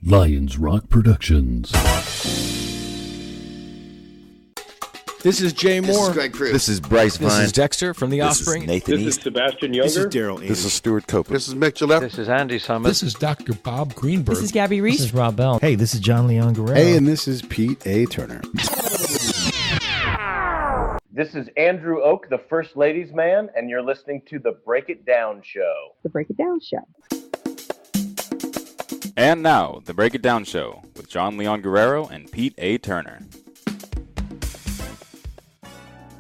Lions Rock Productions. This is Jay Moore. This is Greg Cruz. This is Bryce Vine. This is Dexter from The Offspring. This is Nathan This East. is Sebastian Younger. This is Daryl Ames. This is Stuart Copeland. This is Mick Gillette. This is Andy Summers. This is Dr. Bob Greenberg. This is Gabby Reese. This is Rob Bell. Hey, this is John Leon Guerrero. Hey, and this is Pete A. Turner. This is Andrew Och, the First Ladies Man, and you're listening to The Break It Down Show. The Break It Down Show. And now, The Break It Down Show with John Leon Guerrero and Pete A. Turner.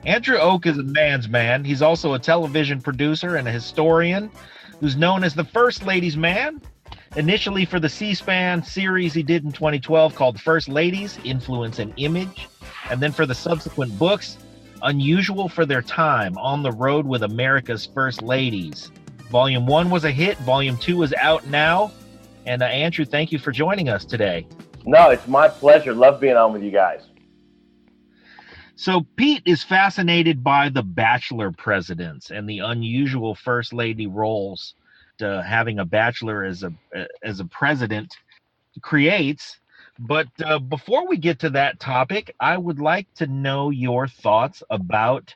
Andrew Och is a man's man. He's also a television producer and a historian who's known as the First Ladies Man, initially for the C-SPAN series he did in 2012 called First Ladies, Influence and Image, and then for the subsequent books, Unusual for Their Time, On the Road with America's First Ladies. Volume 1 was a hit. Volume 2 is out now. And Andrew, thank you for joining us today. No, it's my pleasure. Love being on with you guys. So Pete is fascinated by the bachelor presidents and the unusual first lady roles having a bachelor as a president creates. But before we get to that topic, I would like to know your thoughts about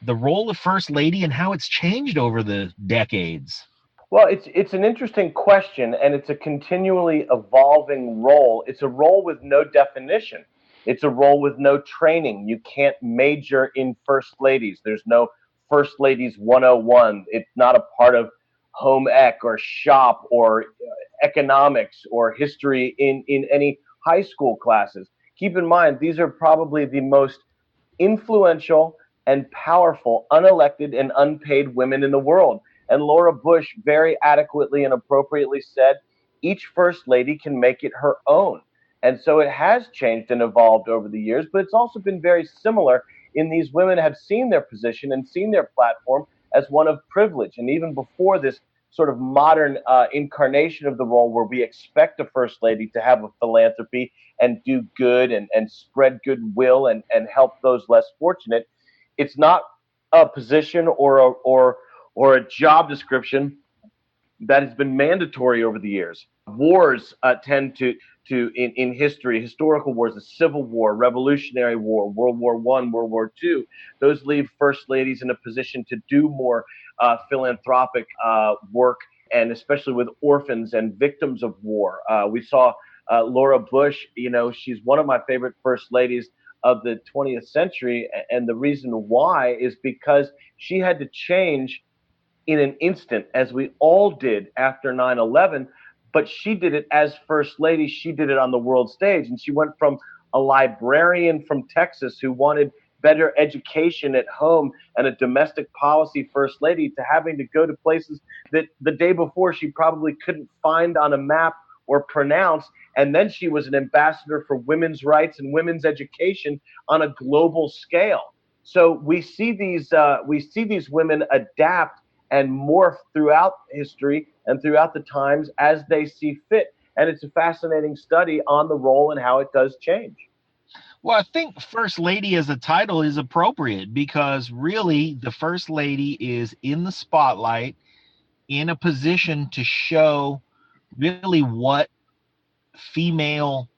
the role of first lady and how it's changed over the decades. Well, it's an interesting question, and it's a continually evolving role. It's a role with no definition. It's a role with no training. You can't major in first ladies. There's no First Ladies 101. It's not a part of home ec or shop or economics or history in any high school classes. Keep in mind, these are probably the most influential and powerful unelected and unpaid women in the world. And Laura Bush very adequately and appropriately said, each first lady can make it her own. And so it has changed and evolved over the years, but it's also been very similar in these women have seen their position and seen their platform as one of privilege. And even before this sort of modern incarnation of the role where we expect a first lady to have a philanthropy and do good and spread goodwill and help those less fortunate, it's not a position or a job description that has been mandatory over the years. Wars tend to in history, historical wars, the Civil War, Revolutionary War, World War I, World War II, those leave first ladies in a position to do more philanthropic work, and especially with orphans and victims of war. We saw Laura Bush, she's one of my favorite first ladies of the 20th century, and the reason why is because she had to change in an instant, as we all did after 9/11, but she did it as first lady. She did it on the world stage, and she went from a librarian from Texas who wanted better education at home and a domestic policy first lady to having to go to places that the day before she probably couldn't find on a map or pronounce, and then she was an ambassador for women's rights and women's education on a global scale. So we see these women adapt and morph throughout history and throughout the times as they see fit. And it's a fascinating study on the role and how it does change. Well, I think First Lady as a title is appropriate because really the First Lady is in the spotlight in a position to show really what female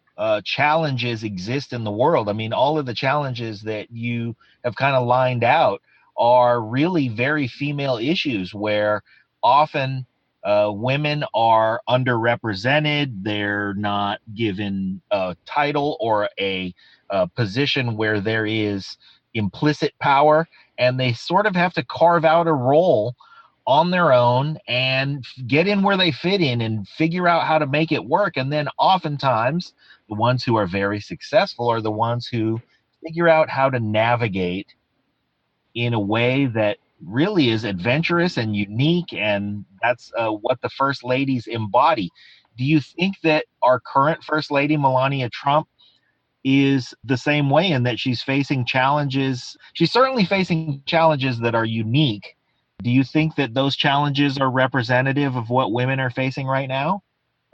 challenges exist in the world. I mean, all of the challenges that you have kind of lined out are really very female issues where often women are underrepresented. They're not given a title or a position where there is implicit power, and they sort of have to carve out a role on their own and get in where they fit in and figure out how to make it work. And then oftentimes the ones who are very successful are the ones who figure out how to navigate in a way that really is adventurous and unique, and that's what the first ladies embody. Do you think that our current first lady, Melania Trump, is the same way in that she's facing challenges? She's certainly facing challenges that are unique. Do you think that those challenges are representative of what women are facing right now?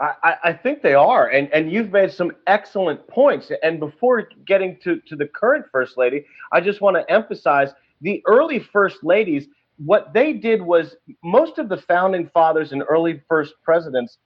I think they are, and you've made some excellent points. And before getting to the current first lady, I just want to emphasize the early first ladies. What they did was most of the founding fathers and early first presidents,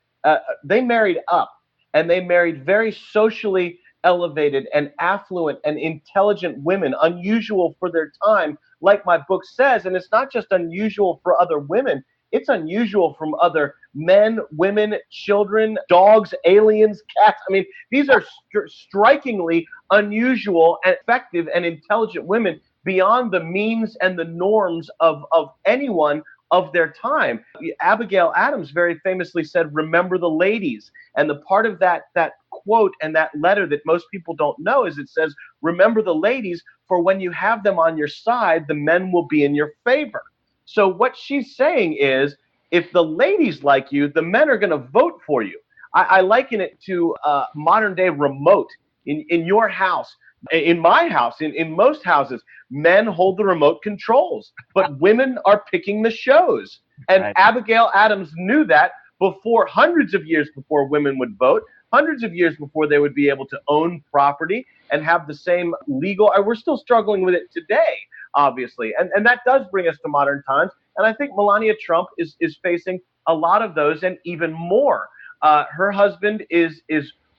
they married up. and they married very socially elevated and affluent and intelligent women, unusual for their time, like my book says. And it's not just unusual for other women, it's unusual from other men, women, children, dogs, aliens, cats. I mean, these are strikingly unusual and effective and intelligent women beyond the means and the norms of anyone of their time. Abigail Adams very famously said, "Remember the ladies." And the part of that quote and that letter that most people don't know is it says, "Remember the ladies, for when you have them on your side, the men will be in your favor." So what she's saying is, if the ladies like you, the men are going to vote for you. I liken it to modern day remote in your house. In my house, in most houses, men hold the remote controls, but women are picking the shows. And Right. Abigail Adams knew that before, hundreds of years before women would vote, hundreds of years before they would be able to own property and have the same legal. We're still struggling with it today, obviously. And that does bring us to modern times. And I think Melania Trump is facing a lot of those and even more. Her husband is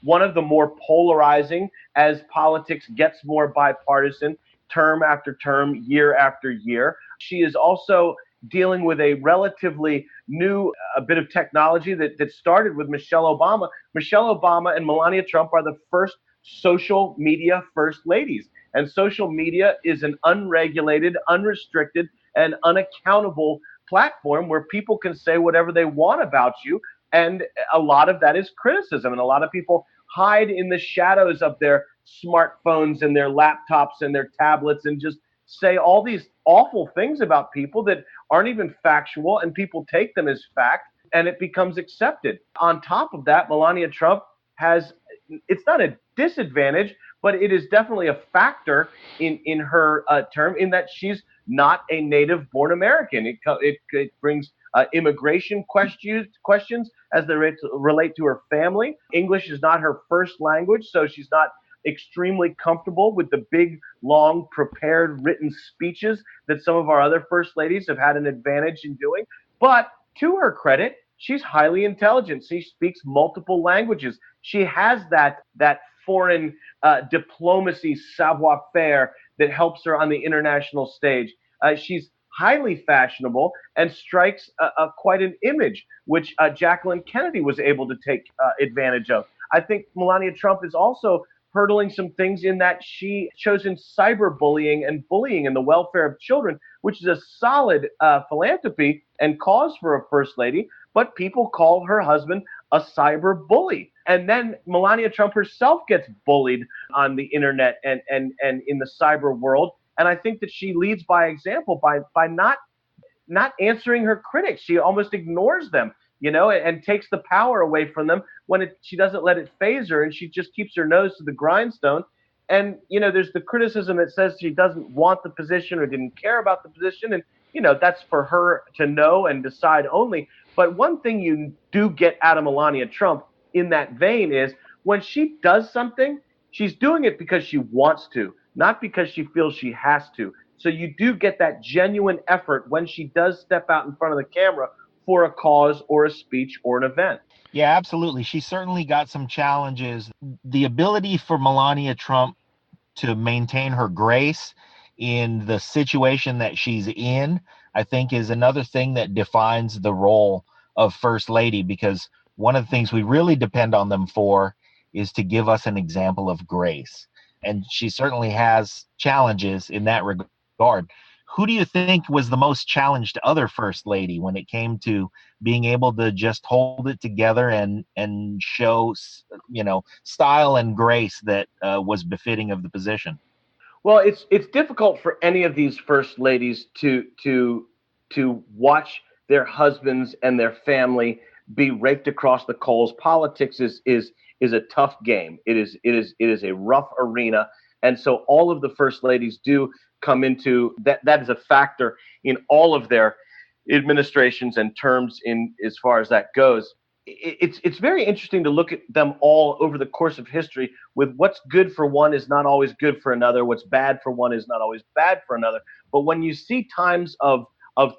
one of the more polarizing as politics gets more bipartisan term after term, year after year. She is also dealing with a relatively new bit of technology that started with Michelle Obama. Michelle Obama and Melania Trump are the first social media first ladies. And social media is an unregulated, unrestricted, and unaccountable platform where people can say whatever they want about you. And a lot of that is criticism. And a lot of people hide in the shadows of their smartphones and their laptops and their tablets and just say all these awful things about people that aren't even factual, and people take them as fact, and it becomes accepted. On top of that, Melania Trump has, it's not a disadvantage, but it is definitely a factor in her term, in that she's not a native born American. It brings immigration questions as they relate to her family. English is not her first language, so she's not extremely comfortable with the big, long, prepared written speeches that some of our other first ladies have had an advantage in doing. But to her credit, she's highly intelligent. She speaks multiple languages. She has that foreign diplomacy savoir-faire that helps her on the international stage. She's highly fashionable and strikes quite an image, which Jacqueline Kennedy was able to take advantage of. I think Melania Trump is also hurdling some things in that she chosen cyberbullying and bullying and the welfare of children, which is a solid philanthropy and cause for a first lady, but people call her husband a cyber bully. And then Melania Trump herself gets bullied on the internet and in the cyber world. And I think that she leads by example by not answering her critics. She almost ignores them, and takes the power away from them when she doesn't let it phase her, and she just keeps her nose to the grindstone. And, there's the criticism that says she doesn't want the position or didn't care about the position. And, that's for her to know and decide only. But one thing you do get out of Melania Trump in that vein is when she does something, she's doing it because she wants to, not because she feels she has to. So you do get that genuine effort when she does step out in front of the camera for a cause or a speech or an event. Yeah, absolutely. She certainly got some challenges. The ability for Melania Trump to maintain her grace in the situation that she's in, I think, is another thing that defines the role of First Lady, because one of the things we really depend on them for is to give us an example of grace. And she certainly has challenges in that regard. Who do you think was the most challenged other First Lady when it came to being able to just hold it together and show, style and grace that was befitting of the position? Well, it's difficult for any of these first ladies to watch their husbands and their family be raked across the coals. Politics is a tough game. It is a rough arena, and so all of the first ladies do come into that. That is a factor in all of their administrations and terms in as far as that goes. It's very interesting to look at them all over the course of history, with what's good for one is not always good for another. What's bad for one is not always bad for another. But when you see times of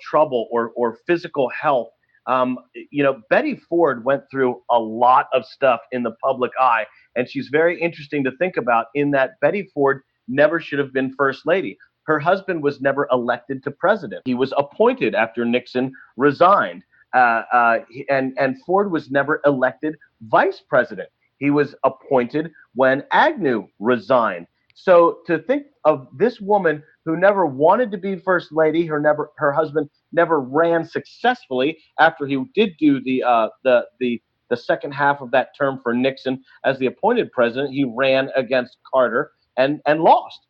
trouble or physical health, Betty Ford went through a lot of stuff in the public eye, and she's very interesting to think about in that Betty Ford never should have been first lady. Her husband was never elected to president. He was appointed after Nixon resigned. And Ford was never elected vice president. He was appointed when Agnew resigned. So to think of this woman who never wanted to be first lady, her husband never ran successfully after he did do the second half of that term for Nixon as the appointed president. He ran against Carter and lost.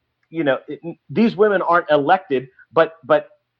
These women aren't elected, but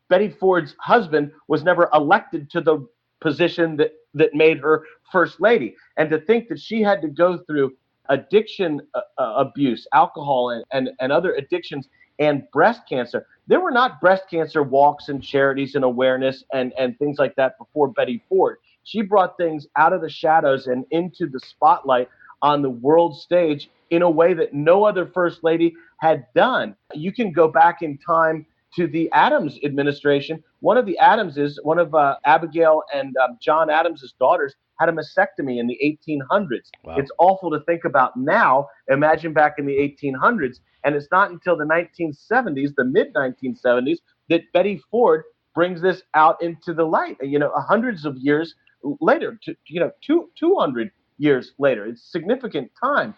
Betty Ford's husband was never elected to the position that made her first lady. And to think that she had to go through addiction abuse, alcohol, and other addictions, and breast cancer. There were not breast cancer walks and charities and awareness and things like that before Betty Ford. She brought things out of the shadows and into the spotlight on the world stage in a way that no other first lady had done. You can go back in time to the Adams administration. One of Abigail and John Adams's daughters had a mastectomy in the 1800s. Wow. It's awful to think about now. Imagine back in the 1800s. And it's not until the 1970s, the mid-1970s, that Betty Ford brings this out into the light. Hundreds of years later, 200 years later. It's significant time.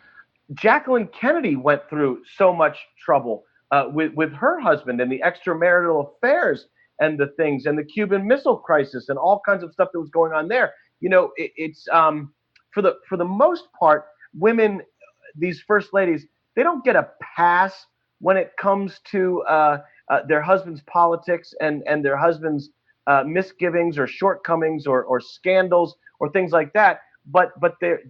Jacqueline Kennedy went through so much trouble with her husband and the extramarital affairs and the things and the Cuban Missile Crisis and all kinds of stuff that was going on there. It's for the most part, women, these first ladies, they don't get a pass when it comes to their husband's politics and their husband's misgivings or shortcomings or scandals or things like that. But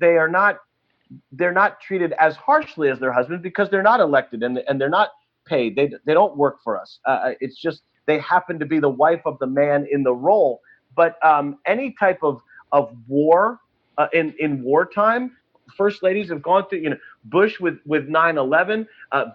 they're not treated as harshly as their husband because they're not elected and they're not paid. They don't work for us. It's just they happen to be the wife of the man in the role. But any type of war in wartime, first ladies have gone through. Bush with 9/11,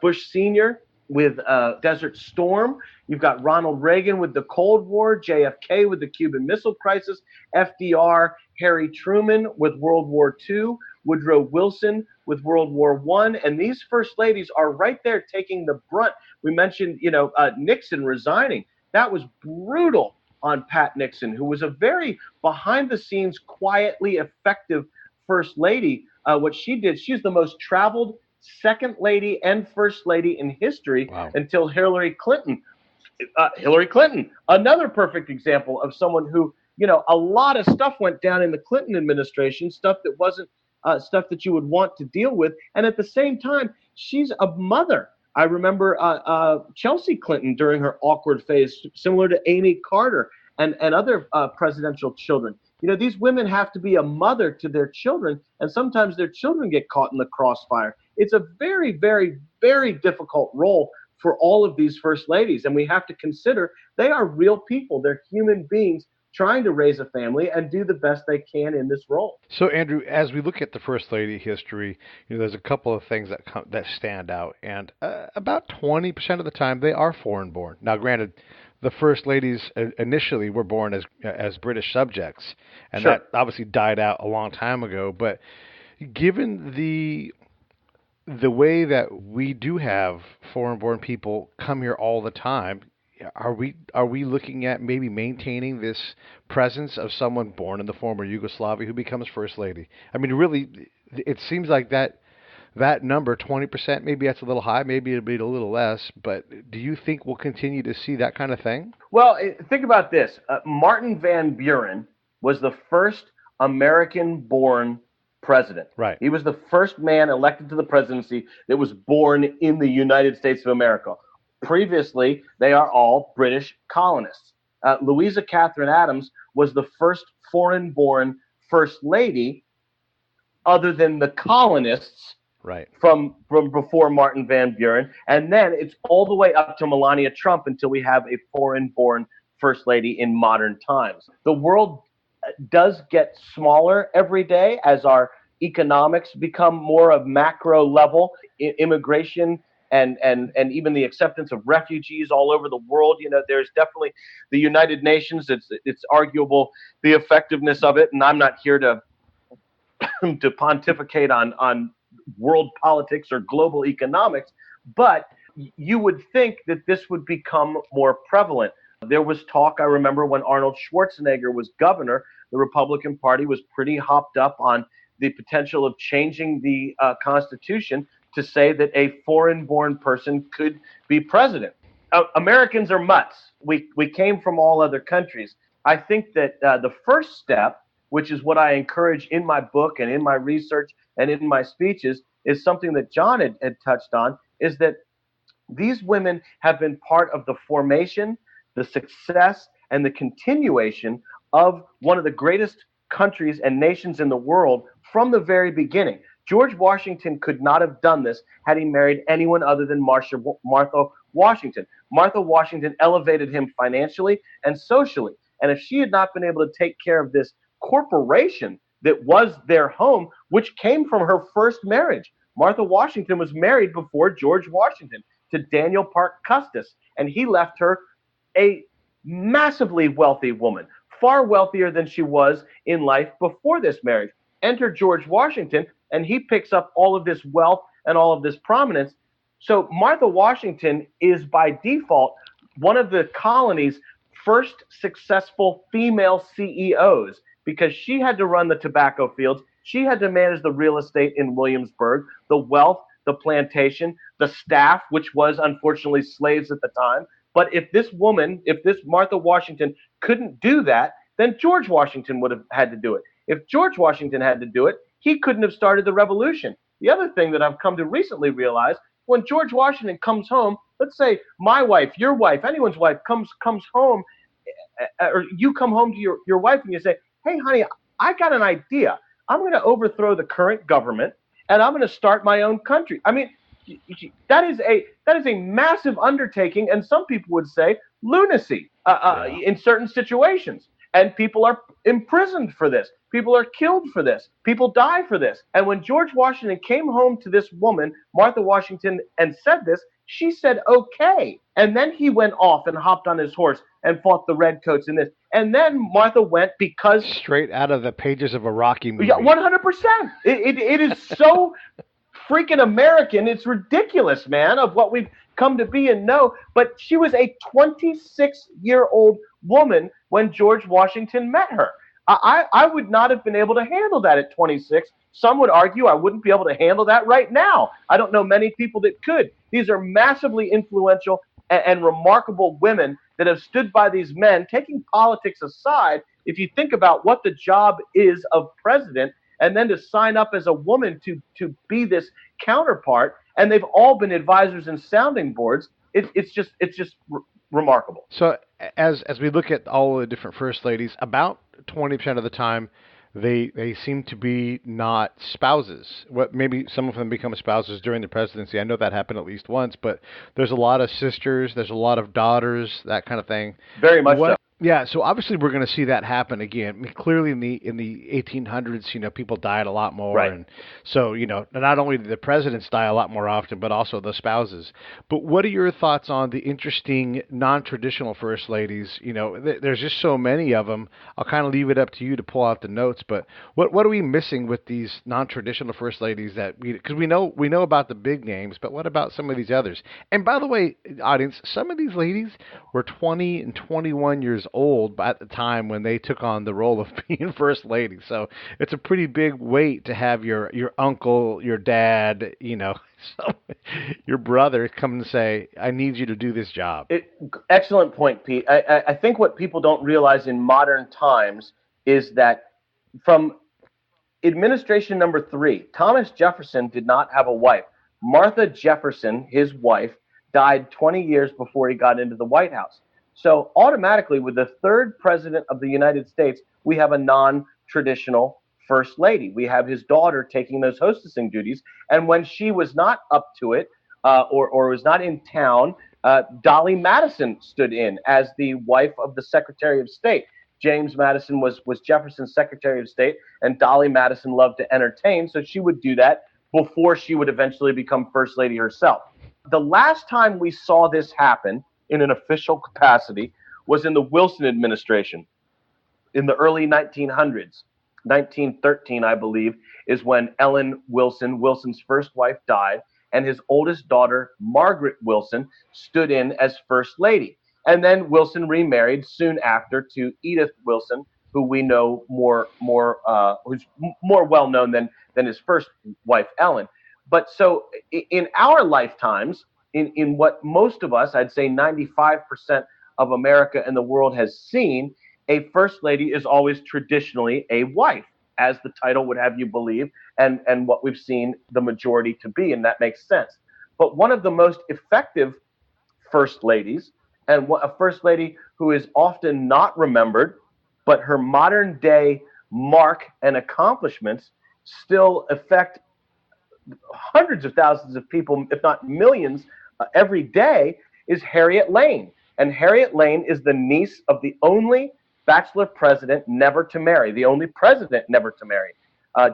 Bush Sr. with Desert Storm. You've got Ronald Reagan with the Cold War, JFK with the Cuban Missile Crisis, FDR, Harry Truman with World War II, Woodrow Wilson with World War I, and these first ladies are right there taking the brunt. We mentioned, Nixon resigning. That was brutal on Pat Nixon, who was a very behind-the-scenes, quietly effective first lady. What she did, she's the most traveled second lady and first lady in history. Wow. Until Hillary Clinton. Another perfect example of someone who, a lot of stuff went down in the Clinton administration, stuff that wasn't stuff that you would want to deal with. And at the same time, she's a mother. I remember Chelsea Clinton during her awkward phase, similar to Amy Carter and other presidential children. These women have to be a mother to their children, and sometimes their children get caught in the crossfire. It's a very, very, very difficult role for all of these first ladies, and we have to consider they are real people. They're human beings trying to raise a family and do the best they can in this role. So, Andrew, as we look at the First Lady history, there's a couple of things that stand out, and about 20% of the time they are foreign-born. Now, granted, the First Ladies initially were born as British subjects, and sure, that obviously died out a long time ago. But given the way that we do have foreign-born people come here all the time, are we looking at maybe maintaining this presence of someone born in the former Yugoslavia who becomes First Lady? I mean, really, it seems like that number, 20%, maybe that's a little high, maybe it'll be a little less, but do you think we'll continue to see that kind of thing? Well, think about this. Martin Van Buren was the first American-born president. Right. He was the first man elected to the presidency that was born in the United States of America. Previously, they are all British colonists. Louisa Catherine Adams was the first foreign-born first lady other than the colonists, right, from before Martin Van Buren. And then it's all the way up to Melania Trump until we have a foreign-born first lady in modern times. The world does get smaller every day as our economics become more of macro level. Immigration and even the acceptance of refugees all over the world. There's definitely the United Nations. It's arguable the effectiveness of it, and I'm not here to to pontificate on world politics or global economics, but you would think that this would become more prevalent. There was talk, I remember, when Arnold Schwarzenegger was governor, the Republican Party was pretty hopped up on the potential of changing the Constitution to say that a foreign-born person could be president. Americans are mutts. We came from all other countries. I think that the first step, which is what I encourage in my book and in my research and in my speeches, is something that Jon had touched on, is that these women have been part of the formation, the success, and the continuation of one of the greatest countries and nations in the world from the very beginning. George Washington could not have done this had he married anyone other than Martha Washington. Martha Washington elevated him financially and socially. And if she had not been able to take care of this corporation that was their home, which came from her first marriage. Martha Washington was married before George Washington to Daniel Parke Custis, and he left her a massively wealthy woman, far wealthier than she was in life before this marriage. Enter George Washington, and he picks up all of this wealth and all of this prominence. So Martha Washington is by default one of the colony's first successful female CEOs, because she had to run the tobacco fields. She had to manage the real estate in Williamsburg, the wealth, the plantation, the staff, which was unfortunately slaves at the time. But if this Martha Washington couldn't do that, then George Washington would have had to do it. If George Washington had to do it, he couldn't have started the revolution. The other thing that I've come to recently realize, when George Washington comes home, let's say my wife, your wife, anyone's wife comes home, or you come home to your wife and you say, hey, honey, I got an idea. I'm going to overthrow the current government and I'm going to start my own country. I mean, that is a massive undertaking, and some people would say lunacy in certain situations. And people are imprisoned for this. People are killed for this. People die for this. And when George Washington came home to this woman, Martha Washington, and said this, she said, okay. And then he went off and hopped on his horse and fought the redcoats in this. And then Martha went because... Straight out of the pages of a Rocky movie. Yeah, 100%. It is so freaking American. It's ridiculous, man, of what we've come to be and know. But she was a 26-year-old woman when George Washington met her. I would not have been able to handle that at 26. Some would argue I wouldn't be able to handle that right now. I don't know many people that could. These are massively influential and remarkable women that have stood by these men. Taking politics aside, if you think about what the job is of president, and then to sign up as a woman to be this counterpart, and they've all been advisors and sounding boards, it's just remarkable. So as we look at all the different first ladies, about 20% of the time, they seem to be not spouses. Maybe some of them become spouses during the presidency. I know that happened at least once, but there's a lot of sisters, there's a lot of daughters, that kind of thing. Very much so. Yeah, so obviously we're going to see that happen again. I mean, clearly in the 1800s, people died a lot more, right. And so not only did the presidents die a lot more often, but also the spouses. But what are your thoughts on the interesting non-traditional first ladies? There's just so many of them. I'll kind of leave it up to you to pull out the notes. But what are we missing with these non-traditional first ladies because we know about the big names, but what about some of these others? And by the way, audience, some of these ladies were 20 and 21 years old at the time when they took on the role of being first lady. So it's a pretty big weight to have your uncle, your dad, your brother come and say, I need you to do this job. Excellent point, Pete. I think what people don't realize in modern times is that from administration number 3, Thomas Jefferson did not have a wife. Martha Jefferson, his wife, died 20 years before he got into the White House. So automatically, with the third president of the United States, we have a non-traditional first lady. We have his daughter taking those hostessing duties. And when she was not up to it or was not in town, Dolly Madison stood in as the wife of the Secretary of State. James Madison was Jefferson's Secretary of State, and Dolly Madison loved to entertain, so she would do that before she would eventually become First Lady herself. the last time we saw this happen in an official capacity was in the Wilson administration in the early 1900s. 1913, I believe, is when Ellen Wilson, Wilson's first wife, died, and his oldest daughter, Margaret Wilson, stood in as First Lady. And then Wilson remarried soon after to Edith Wilson, who we know who's more well known than his first wife, Ellen. But so in our lifetimes, in what most of us, I'd say 95% of America and the world has seen, a first lady is always traditionally a wife, as the title would have you believe, and what we've seen the majority to be, and that makes sense. But one of the most effective first ladies, and a first lady who is often not remembered, but her modern day mark and accomplishments still affect hundreds of thousands of people, if not millions, every day, is Harriet Lane. And Harriet Lane is the niece of the only bachelor president never to marry, the only president never to marry.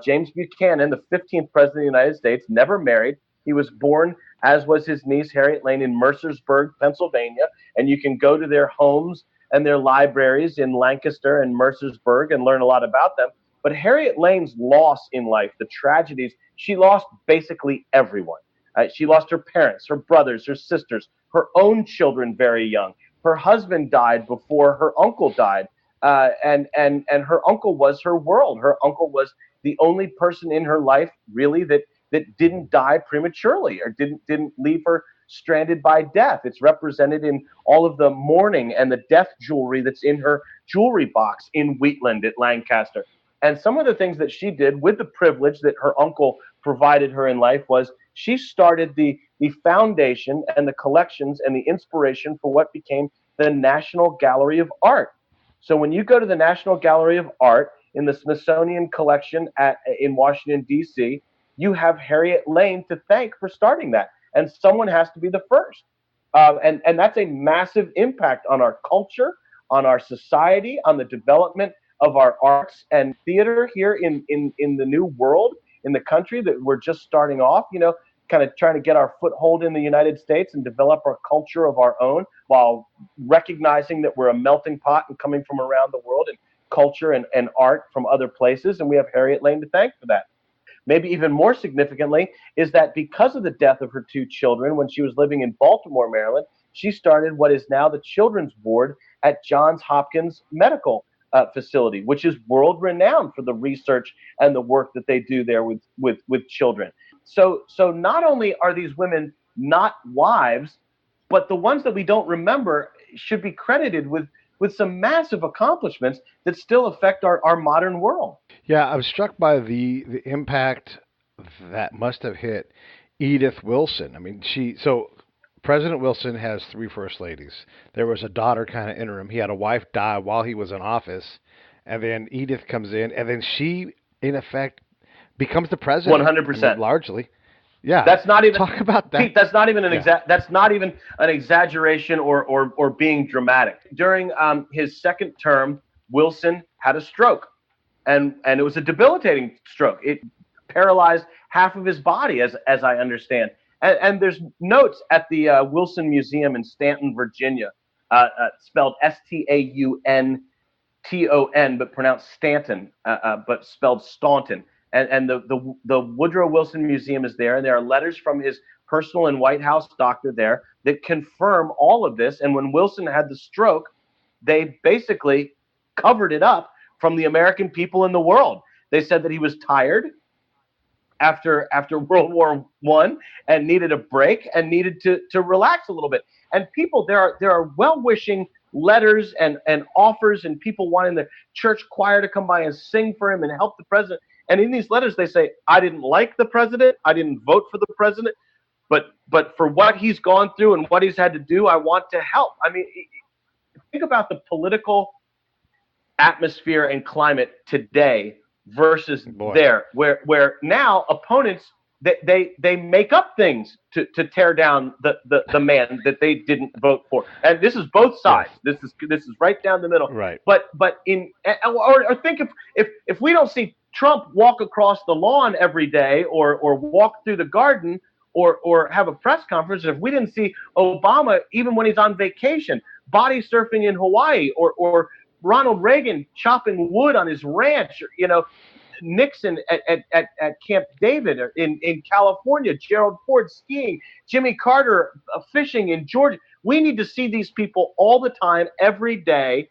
James Buchanan, the 15th president of the United States, never married. He was born, as was his niece Harriet Lane, in Mercersburg, Pennsylvania, and you can go to their homes and their libraries in Lancaster and Mercersburg and learn a lot about them. But Harriet Lane's loss in life, the tragedies, she lost basically everyone. She lost her parents, her brothers, her sisters, her own children very young. Her husband died before her uncle died, and her uncle was her world. Her uncle was the only person in her life, really, that didn't die prematurely or didn't leave her stranded by death. It's represented in all of the mourning and the death jewelry that's in her jewelry box in Wheatland at Lancaster. And some of the things that she did with the privilege that her uncle provided her in life was she started the foundation and the collections and the inspiration for what became the National Gallery of Art. So when you go to the National Gallery of Art in the Smithsonian collection in Washington, D.C., you have Harriet Lane to thank for starting that. And someone has to be the first. And that's a massive impact on our culture, on our society, on the development of our arts and theater here in the new world, in the country that we're just starting off, kind of trying to get our foothold in the United States and develop our culture of our own while recognizing that we're a melting pot and coming from around the world and culture and art from other places. And we have Harriet Lane to thank for that. Maybe even more significantly is that because of the death of her two children when she was living in Baltimore, Maryland, she started what is now the Children's Ward at Johns Hopkins Medical facility, which is world renowned for the research and the work that they do there with children. So not only are these women not wives, but the ones that we don't remember should be credited with some massive accomplishments that still affect our modern world. Yeah, I was struck by the impact that must have hit Edith Wilson. I mean, President Wilson has three first ladies. There was a daughter kind of interim. He had a wife die while he was in office, and then Edith comes in, and then she, in effect, becomes the president. 100%, I mean, largely. Yeah, that's not even talk about that. Pete, that's not even that's not even an exaggeration or being dramatic. During his second term, Wilson had a stroke, and it was a debilitating stroke. It paralyzed half of his body, as I understand. And there's notes at the Wilson Museum in Stanton, Virginia, spelled Staunton, but pronounced Stanton, but spelled Staunton. And the Woodrow Wilson Museum is there, and there are letters from his personal and White House doctor there that confirm all of this. And when Wilson had the stroke, they basically covered it up from the American people in the world. They said that he was tired after World War I and needed a break and needed to relax a little bit. And people, there are well-wishing letters and offers and people wanting the church choir to come by and sing for him and help the president. And in these letters, they say, I didn't like the president. I didn't vote for the president. But for what he's gone through and what he's had to do, I want to help. I mean, think about the political atmosphere and climate today versus there, where now opponents, they make up things to tear down the man that they didn't vote for. And this is both sides. Yes. This is right down the middle. Right. But think if we don't see Trump walk across the lawn every day or walk through the garden or have a press conference, if we didn't see Obama, even when he's on vacation, body surfing in Hawaii, or Ronald Reagan chopping wood on his ranch, Nixon at Camp David in California, Gerald Ford skiing, Jimmy Carter fishing in Georgia. We need to see these people all the time, every day,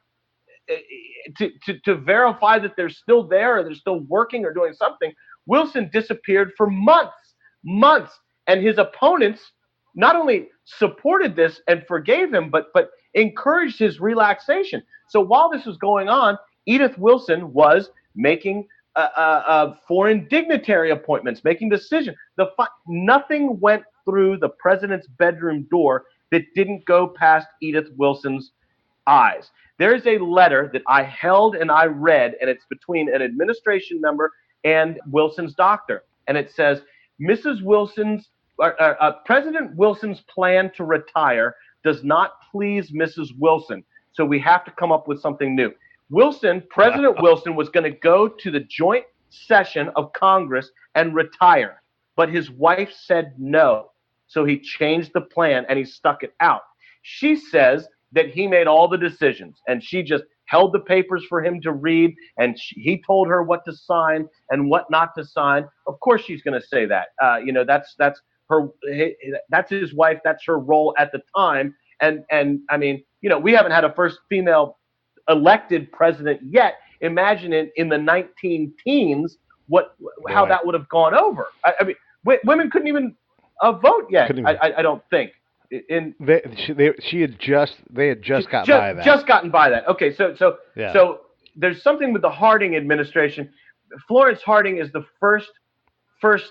to verify that they're still there, or they're still working or doing something. Wilson disappeared for months, and his opponents not only supported this and forgave him, but encouraged his relaxation. So while this was going on, Edith Wilson was making foreign dignitary appointments, making decisions. Nothing went through the president's bedroom door that didn't go past Edith Wilson's eyes. There's a letter that I held and I read, and it's between an administration member and Wilson's doctor. And it says, President Wilson's plan to retire does not please Mrs. Wilson, so we have to come up with something new. President Wilson was going to go to the joint session of Congress and retire, but his wife said no. So he changed the plan and he stuck it out. She says that he made all the decisions, and she just held the papers for him to read, and he told her what to sign and what not to sign. Of course she's going to say that. That's her. That's his wife. That's her role at the time. And I mean, we haven't had a first female elected president yet. Imagine in the 19 teens how that would have gone over. I mean, women couldn't even vote yet. I don't think. They had just gotten by that. Okay, so there's something with the Harding administration. Florence Harding is the first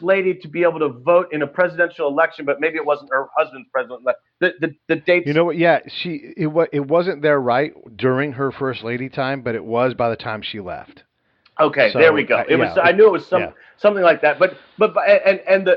lady to be able to vote in a presidential election, but maybe it wasn't her husband's president. The dates. You know what? Yeah, it wasn't there right during her first lady time, but it was by the time she left. Okay, so, there we go. It was. I knew it was something like that.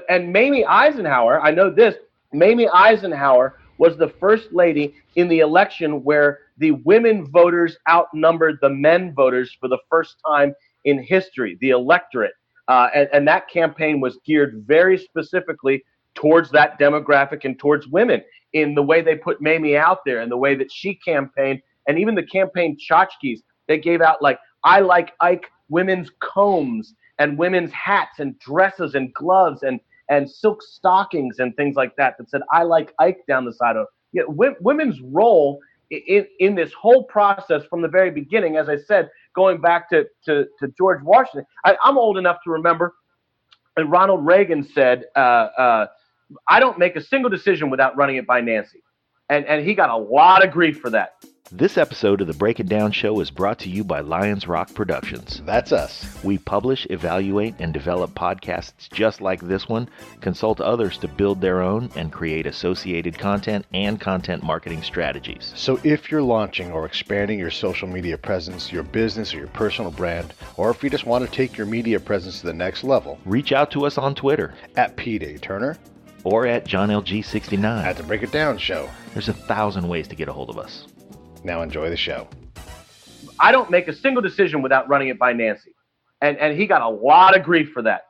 And Mamie Eisenhower. I know this. Mamie Eisenhower was the first lady in the election where the women voters outnumbered the men voters for the first time in history, the electorate. And that campaign was geared very specifically towards that demographic and towards women in the way they put Mamie out there and the way that she campaigned. And even the campaign tchotchkes, they gave out like, I like Ike women's combs and women's hats and dresses and gloves and silk stockings and things like that said, I like Ike down the side of it. Women's role in this whole process from the very beginning, as I said, going back to George Washington. I'm old enough to remember Ronald Reagan said, I don't make a single decision without running it by Nancy. And he got a lot of grief for that. This episode of the Break It Down Show is brought to you by Lions Rock Productions. That's us. We publish, evaluate, and develop podcasts just like this one, consult others to build their own, and create associated content and content marketing strategies. So if you're launching or expanding your social media presence, your business or your personal brand, or if you just want to take your media presence to the next level, reach out to us on Twitter at Pete A. Turner or at JohnLG69 at the Break It Down Show. There's 1,000 ways to get a hold of us. Now enjoy the show. I don't make a single decision without running it by Nancy. And he got a lot of grief for that.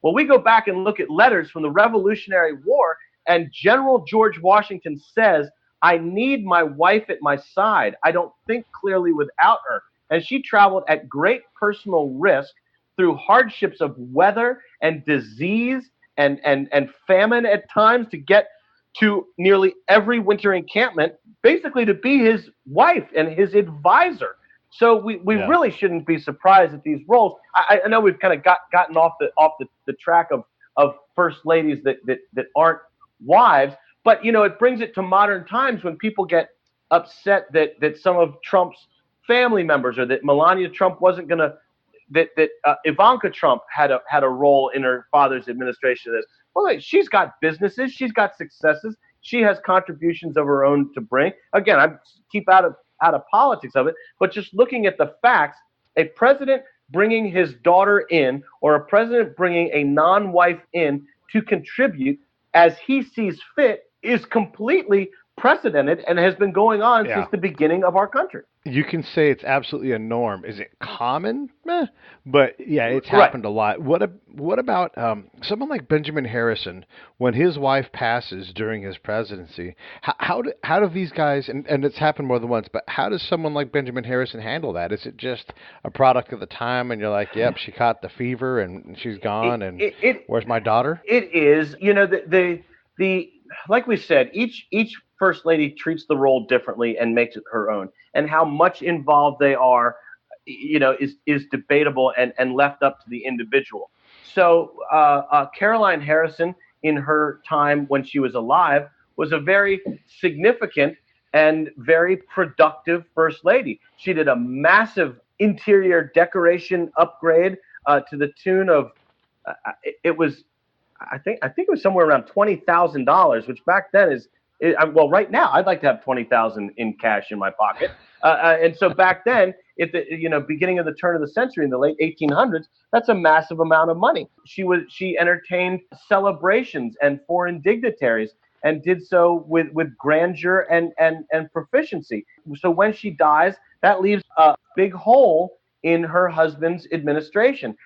Well, we go back and look at letters from the Revolutionary War, and General George Washington says, I need my wife at my side. I don't think clearly without her. And she traveled at great personal risk through hardships of weather and disease and famine at times to get to nearly every winter encampment, basically to be his wife and his advisor. So we really shouldn't be surprised at these roles. I know we've kind of gotten off the track of first ladies that aren't wives, but it brings it to modern times when people get upset that some of Trump's family members, or that Melania Trump wasn't going to, that Ivanka Trump had a role in her father's administration of this. Well, she's got businesses, she's got successes, she has contributions of her own to bring. Again, I keep out of politics of it, but just looking at the facts, a president bringing his daughter in, or a president bringing a non-wife in to contribute as he sees fit, is completely unprecedented and has been going on since the beginning of our country. You can say it's absolutely a norm. Is it common? Meh. But yeah, it's happened a lot. What about someone like Benjamin Harrison when his wife passes during his presidency? How do these guys, and it's happened more than once, but how does someone like Benjamin Harrison handle that? Is it just a product of the time and you're like, yep, she caught the fever and she's gone and where's my daughter? It is, the like we said, each first lady treats the role differently and makes it her own. And how much involved they are, is debatable and left up to the individual. So Caroline Harrison, in her time when she was alive, was a very significant and very productive first lady. She did a massive interior decoration upgrade to the tune of I think it was somewhere around $20,000, which back then is well, right now I'd like to have $20,000 in cash in my pocket. And so back then, at the beginning of the turn of the century in the late 1800s, that's a massive amount of money. She entertained celebrations and foreign dignitaries and did so with grandeur and proficiency. So when she dies, that leaves a big hole in her husband's administration.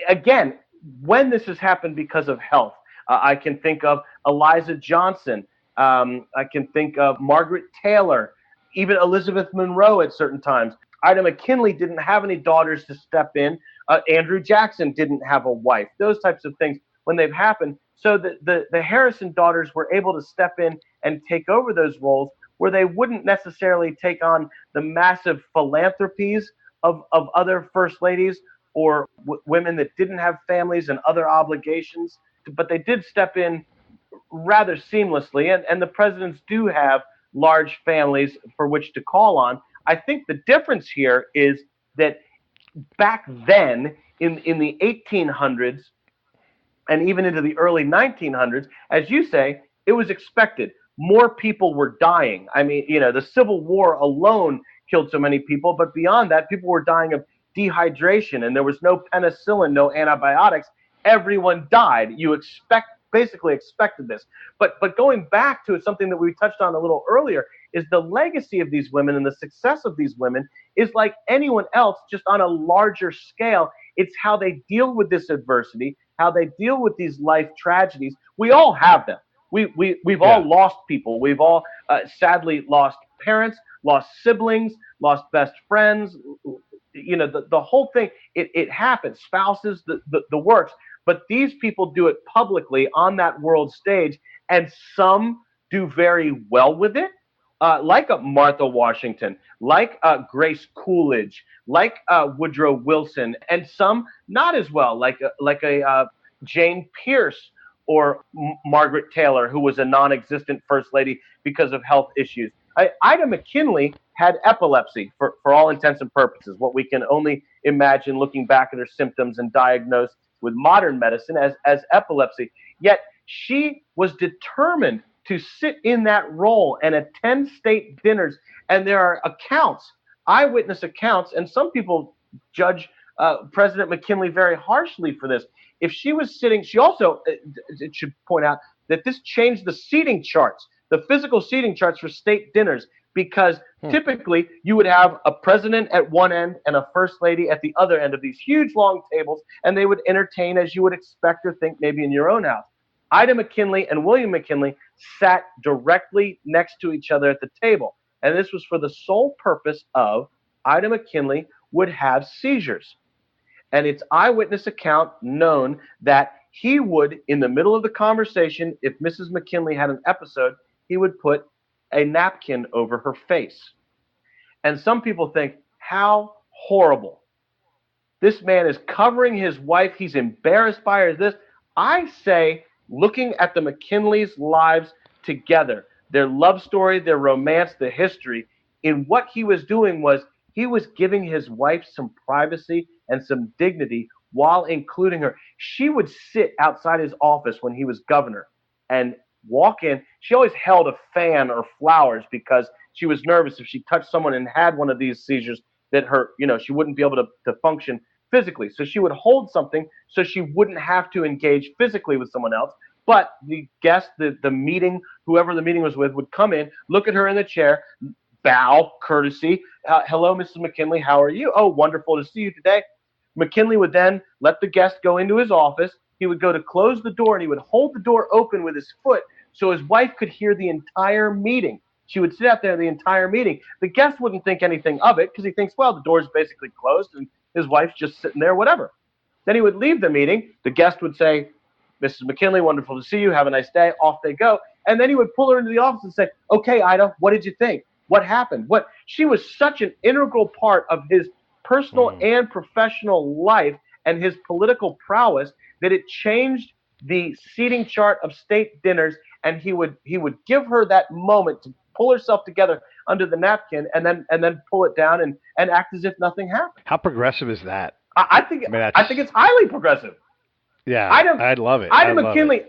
Again, when this has happened because of health, I can think of Eliza Johnson. I can think of Margaret Taylor, even Elizabeth Monroe at certain times. Ida McKinley didn't have any daughters to step in. Andrew Jackson didn't have a wife. Those types of things when they've happened. So the Harrison daughters were able to step in and take over those roles where they wouldn't necessarily take on the massive philanthropies of other first ladies or women that didn't have families and other obligations, but they did step in rather seamlessly, and the presidents do have large families for which to call on. I think the difference here is that back then in the 1800s and even into the early 1900s, as you say, it was expected. More people were dying. I mean, the Civil War alone killed so many people, but beyond that, people were dying of dehydration, and there was no penicillin, no antibiotics. Everyone died. You basically expected this. But going back to something that we touched on a little earlier is the legacy of these women and the success of these women is like anyone else, just on a larger scale. It's how they deal with this adversity, how they deal with these life tragedies. We all have them. We've all lost people. We've all sadly lost parents, lost siblings, lost best friends. The whole thing, it happens. Spouses, the works. But these people do it publicly on that world stage, and some do very well with it, like a Martha Washington, like Grace Coolidge, like Woodrow Wilson, and some not as well, like a Jane Pierce or Margaret Taylor, who was a non-existent first lady because of health issues. Ida McKinley had epilepsy for all intents and purposes, what we can only imagine looking back at her symptoms and diagnosed with modern medicine as epilepsy. Yet she was determined to sit in that role and attend state dinners. And there are accounts, eyewitness accounts, and some people judge President McKinley very harshly for this. If she was sitting, she also, it should point out that this changed the seating charts, the physical seating charts for state dinners, because typically you would have a president at one end and a first lady at the other end of these huge long tables, and they would entertain as you would expect or think maybe in your own house. Ida McKinley and William McKinley sat directly next to each other at the table, and this was for the sole purpose of Ida McKinley would have seizures. And it's eyewitness account known that he would, in the middle of the conversation, if Mrs. McKinley had an episode, he would put a napkin over her face. And some people think, how horrible. This man is covering his wife. He's embarrassed by her. This, I say, looking at the McKinleys' lives together, their love story, their romance, the history, in what he was doing was he was giving his wife some privacy and some dignity while including her. She would sit outside his office when he was governor and walk in. She always held a fan or flowers because she was nervous if she touched someone and had one of these seizures that her, she wouldn't be able to function physically. So she would hold something so she wouldn't have to engage physically with someone else. But the guest, the meeting, whoever the meeting was with, would come in, look at her in the chair, bow, courtesy. Hello, Mrs. McKinley, how are you? Oh, wonderful to see you today. McKinley would then let the guest go into his office. He would go to close the door, and he would hold the door open with his foot so his wife could hear the entire meeting. She would sit out there the entire meeting. The guest wouldn't think anything of it because he thinks, well, the door's basically closed and his wife's just sitting there, whatever. Then he would leave the meeting. The guest would say, Mrs. McKinley, wonderful to see you. Have a nice day. Off they go. And then he would pull her into the office and say, okay, Ida, what did you think? What happened? She was such an integral part of his personal and professional life and his political prowess that it changed the seating chart of state dinners. And he would give her that moment to pull herself together under the napkin and then pull it down and act as if nothing happened. How progressive is that? I think it's highly progressive. Yeah, I'd love it. Ida McKinley,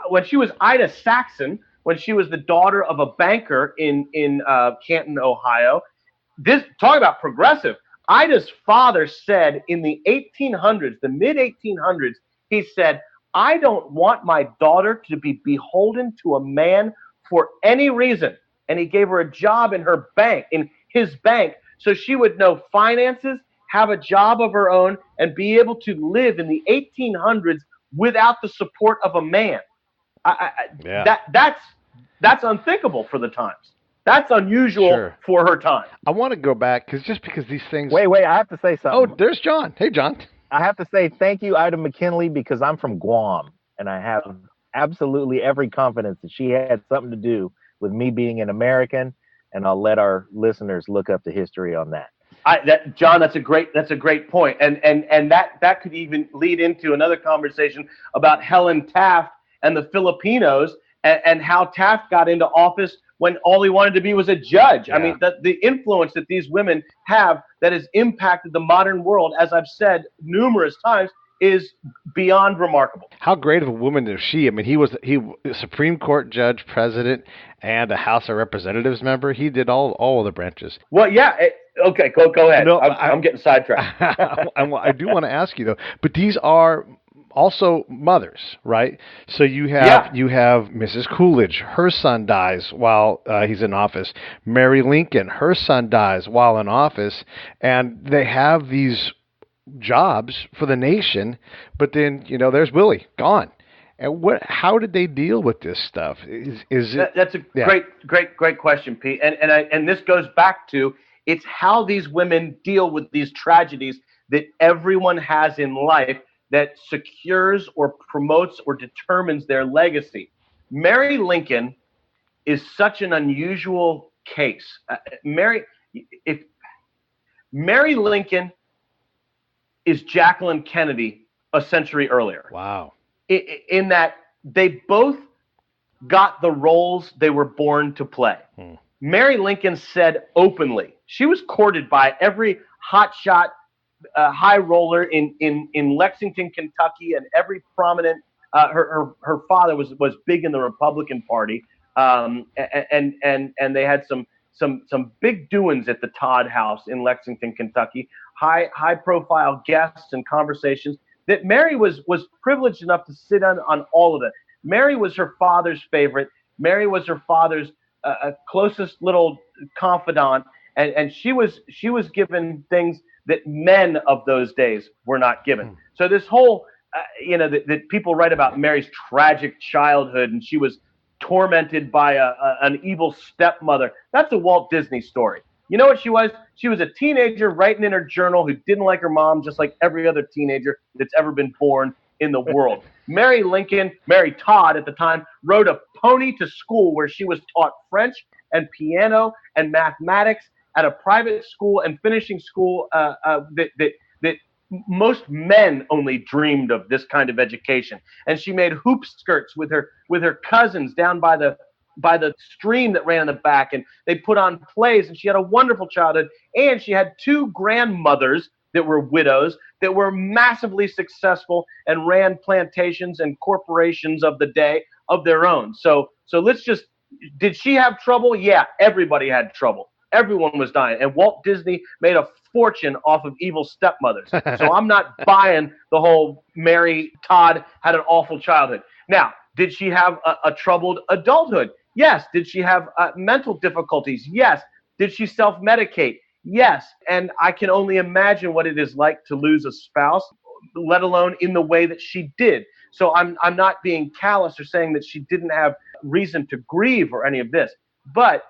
when she was Ida Saxon, when she was the daughter of a banker in Canton, Ohio, talk about progressive. Ida's father said in the 1800s, the mid 1800s, he said, I don't want my daughter to be beholden to a man for any reason. And he gave her a job in his bank, so she would know finances, have a job of her own, and be able to live in the 1800s without the support of a man. That's unthinkable for the times. That's unusual for her time. I want to go back because these things. Wait, I have to say something. Oh, there's John. Hey, John. I have to say thank you, Ida McKinley, because I'm from Guam, and I have absolutely every confidence that she had something to do with me being an American, and I'll let our listeners look up the history on that. John, that's a great point, and that could even lead into another conversation about Helen Taft and the Filipinos and how Taft got into office when all he wanted to be was a judge. Yeah. I mean, the influence that these women have that has impacted the modern world, as I've said numerous times, is beyond remarkable. How great of a woman is she? I mean, he was a Supreme Court judge, president, and a House of Representatives member. He did all of the branches. Well, yeah. Okay, go ahead. No, I'm getting sidetracked. I do want to ask you, though, but these are also mothers, right? So you have Mrs. Coolidge. Her son dies while he's in office. Mary Lincoln, her son dies while in office. And they have these jobs for the nation, but then, there's Willie, gone. And how did they deal with this stuff? That's a great question, Pete. And this goes back to, it's how these women deal with these tragedies that everyone has in life that secures or promotes or determines their legacy. Mary Lincoln is such an unusual case. Mary Lincoln is Jacqueline Kennedy a century earlier. Wow. In that they both got the roles they were born to play. Mary Lincoln said openly, she was courted by every hotshot high roller in Lexington, Kentucky, and every prominent. Her father was big in the Republican Party, and they had some big doings at the Todd House in Lexington, Kentucky. High profile guests and conversations that Mary was privileged enough to sit on all of it. Mary was her father's favorite. Mary was her father's closest little confidant, and she was given things that men of those days were not given. So this whole, that people write about Mary's tragic childhood, and she was tormented by an evil stepmother. That's a Walt Disney story. You know what she was? She was a teenager writing in her journal who didn't like her mom, just like every other teenager that's ever been born in the world. Mary Todd at the time, rode a pony to school where she was taught French and piano and mathematics at a private school and finishing school that most men only dreamed of this kind of education. And she made hoop skirts with her cousins down by the stream that ran in the back, and they put on plays, and she had a wonderful childhood. And she had two grandmothers that were widows that were massively successful and ran plantations and corporations of the day of their own. So did she have trouble? Yeah, everybody had trouble. Everyone was dying. And Walt Disney made a fortune off of evil stepmothers. So I'm not buying the whole Mary Todd had an awful childhood. Now, Did she have a troubled adulthood? Yes. Did she have mental difficulties? Yes. Did she self-medicate? Yes. And I can only imagine what it is like to lose a spouse, let alone in the way that she did. So I'm not being callous or saying that she didn't have reason to grieve or any of this. But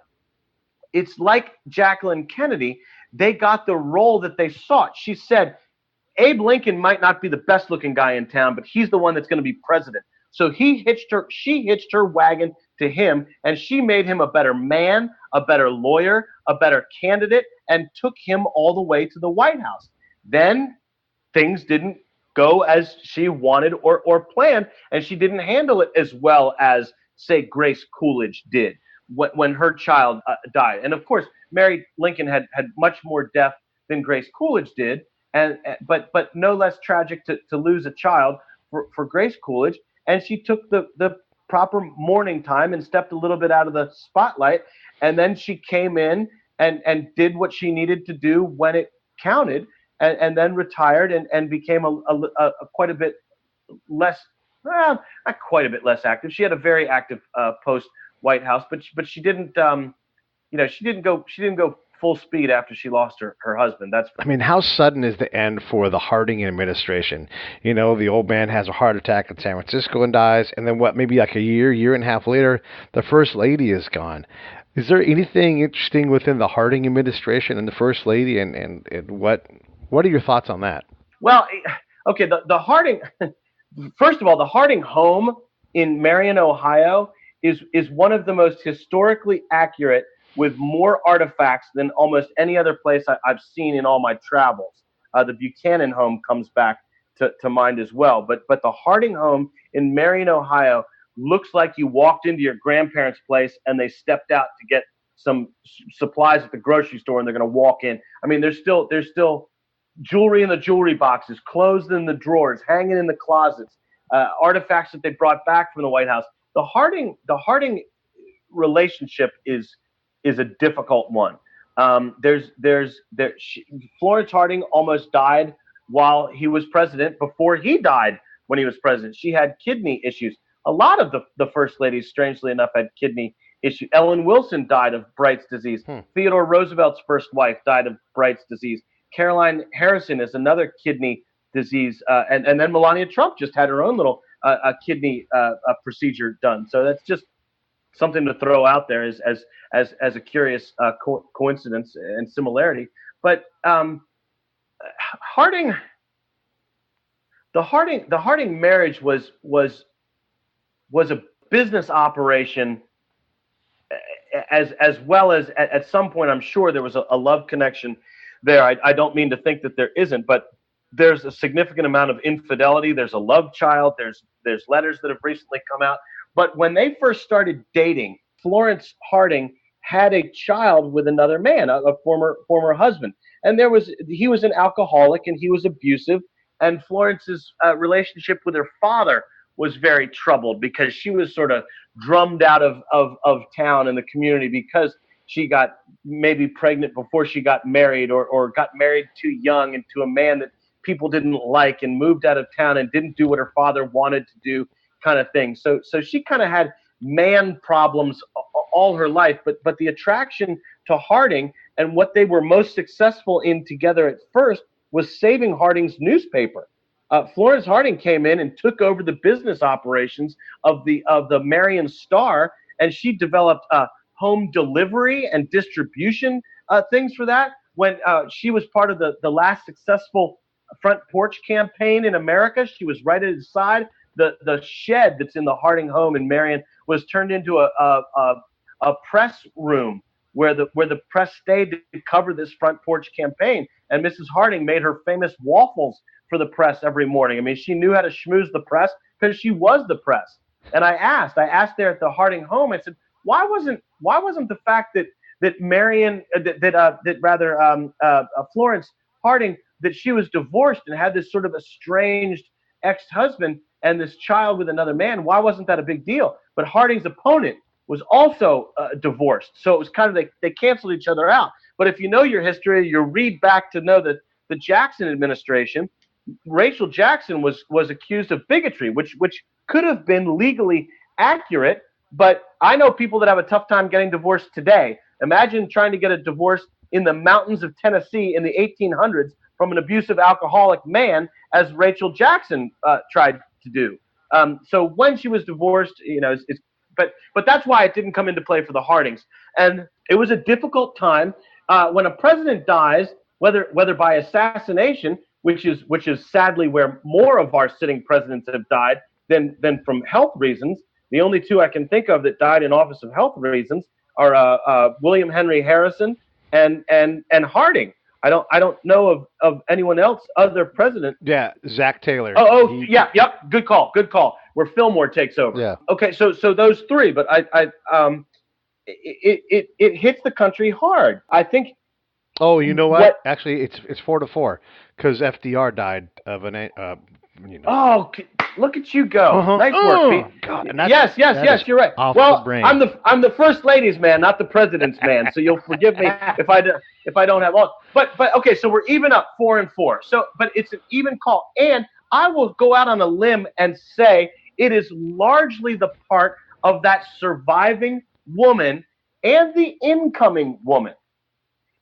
it's like Jacqueline Kennedy. They got the role that they sought. She said, Abe Lincoln might not be the best looking guy in town, but he's the one that's going to be president. So she hitched her wagon to him, and she made him a better man, a better lawyer, a better candidate, and took him all the way to the White House. Then things didn't go as she wanted or planned, and she didn't handle it as well as, say, Grace Coolidge did when her child died. And of course, Mary Lincoln had much more death than Grace Coolidge did, but no less tragic to lose a child for Grace Coolidge. And she took the proper mourning time and stepped a little bit out of the spotlight, and then she came in and did what she needed to do when it counted, and then retired and became a quite a bit less, not quite a bit less active. She had a very active post White House, but she didn't she didn't go full speed after she lost her husband. I mean, how sudden is the end for the Harding administration? You know, the old man has a heart attack in San Francisco and dies, and then maybe like a year and a half later, the first lady is gone. Is there anything interesting within the Harding administration and the first lady, and what are your thoughts on that? Well, okay, the Harding, first of all, the Harding home in Marion, Ohio is one of the most historically accurate, with more artifacts than almost any other place I've seen in all my travels. The Buchanan home comes back to mind as well. But the Harding home in Marion, Ohio looks like you walked into your grandparents' place and they stepped out to get some supplies at the grocery store and they're going to walk in. I mean, there's still jewelry in the jewelry boxes, clothes in the drawers, hanging in the closets, artifacts that they brought back from the White House. The Harding relationship is a difficult one. Florence Harding almost died while he was president, before he died when he was president. She had kidney issues. A lot of the first ladies, strangely enough, had kidney issues. Ellen Wilson died of Bright's disease. Theodore Roosevelt's first wife died of Bright's disease. Caroline Harrison is another kidney disease. And then Melania Trump just had her own little kidney procedure done. So that's just something to throw out there as a curious coincidence and similarity. But the Harding marriage was a business operation, as well as at some point I'm sure there was a love connection there. I don't mean to think that there isn't, but there's a significant amount of infidelity. There's a love child. There's letters that have recently come out. But when they first started dating, Florence Harding had a child with another man, a former husband. And he was an alcoholic and he was abusive. And Florence's relationship with her father was very troubled because she was sort of drummed out of town in the community because she got maybe pregnant before she got married, or got married too young and to a man that people didn't like, and moved out of town and didn't do what her father wanted to do, kind of thing. So she kind of had man problems all her life, but the attraction to Harding and what they were most successful in together at first was saving Harding's newspaper. Florence Harding came in and took over the business operations of the Marion Star, and she developed home delivery and distribution things for that. When she was part of the last successful front porch campaign in America, she was right at his side. The shed that's in the Harding home in Marion was turned into a press room where the press stayed to cover this front porch campaign. And Mrs. Harding made her famous waffles for the press every morning. I mean, she knew how to schmooze the press because she was the press. And I asked there at the Harding home, I said, why wasn't the fact that Florence Harding, that she was divorced and had this sort of estranged ex-husband and this child with another man, why wasn't that a big deal? But Harding's opponent was also divorced. So it was kind of, they canceled each other out. But if you know your history, you read back to know that the Jackson administration, Rachel Jackson was accused of bigotry, which could have been legally accurate, but I know people that have a tough time getting divorced today. Imagine trying to get a divorce in the mountains of Tennessee in the 1800s from an abusive alcoholic man, as Rachel Jackson tried to do. So when she was divorced, but that's why it didn't come into play for the Hardings. And it was a difficult time when a president dies, whether by assassination, which is sadly where more of our sitting presidents have died than from health reasons. The only two I can think of that died in office of health reasons are William Henry Harrison and Harding. I don't know of anyone else other president. Yeah, Zach Taylor. Yep. Good call. Where Fillmore takes over. Yeah. Okay, so those three, but it hits the country hard. I think. Oh, you know what? Actually, it's 4-4 because FDR died of an. Oh, look at you go! Uh-huh. Nice work, Pete. God, yes, you're right. Well, I'm the first lady's man, not the president's man. So you'll forgive me if I don't have all. But okay, so we're even up 4-4. So, but it's an even call, and I will go out on a limb and say it is largely the part of that surviving woman and the incoming woman.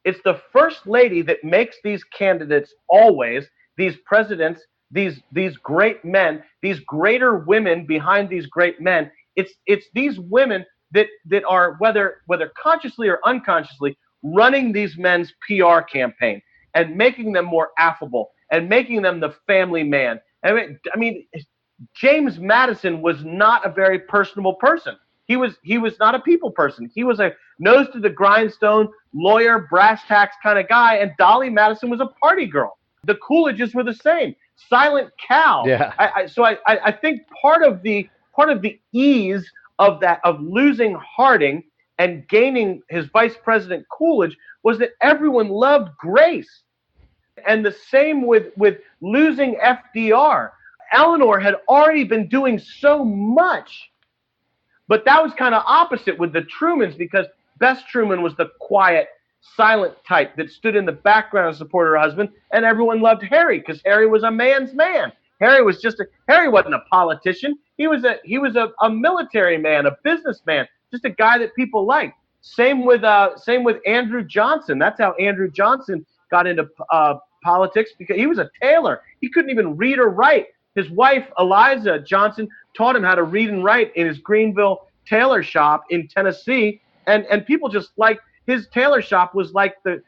It's the first lady that makes these candidates always, these presidents, these great men, these greater women behind these great men. It's these women that are, whether consciously or unconsciously, running these men's PR campaign and making them more affable and making them the family man. I mean, James Madison was not a very personable person. He was not a people person. He was a nose to the grindstone, lawyer, brass tacks kind of guy. And Dolly Madison was a party girl. The Coolidges were the same. Silent Cal. Yeah. I think part of the ease of losing Harding and gaining his vice president Coolidge was that everyone loved Grace. And the same with losing FDR. Eleanor had already been doing so much. But that was kind of opposite with the Trumans, because Bess Truman was the quiet, silent type that stood in the background and supported her husband, and everyone loved Harry because Harry was a man's man. Harry wasn't a politician. He was a military man, a businessman, just a guy that people liked. Same with Andrew Johnson. That's how Andrew Johnson got into politics, because he was a tailor. He couldn't even read or write. His wife, Eliza Johnson, taught him how to read and write in his Greenville tailor shop in Tennessee, and people just liked his tailor shop. Was like the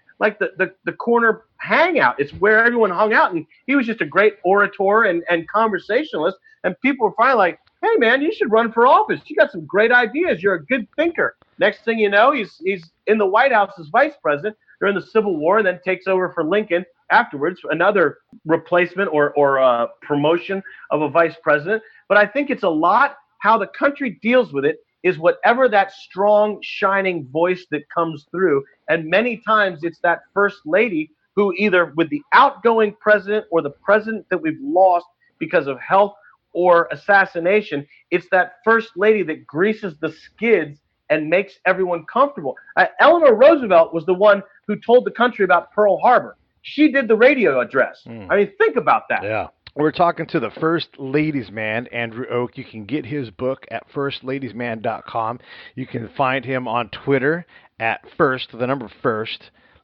corner hangout. It's where everyone hung out, and he was just a great orator and conversationalist, and people were finally like, hey man, you should run for office. You got some great ideas. You're a good thinker. Next thing you know, he's in the White House as vice president during the Civil War, and then takes over for Lincoln afterwards, another replacement or promotion of a vice president. But I think it's a lot how the country deals with it is whatever that strong, shining voice that comes through. And many times it's that first lady who, either with the outgoing president or the president that we've lost because of health or assassination, it's that first lady that greases the skids and makes everyone comfortable. Eleanor Roosevelt was the one who told the country about Pearl Harbor. She did the radio address. I mean, think about that. Yeah. We're talking to the First Ladies Man, Andrew Och. You can get his book at firstladiesman.com. You can find him on Twitter at first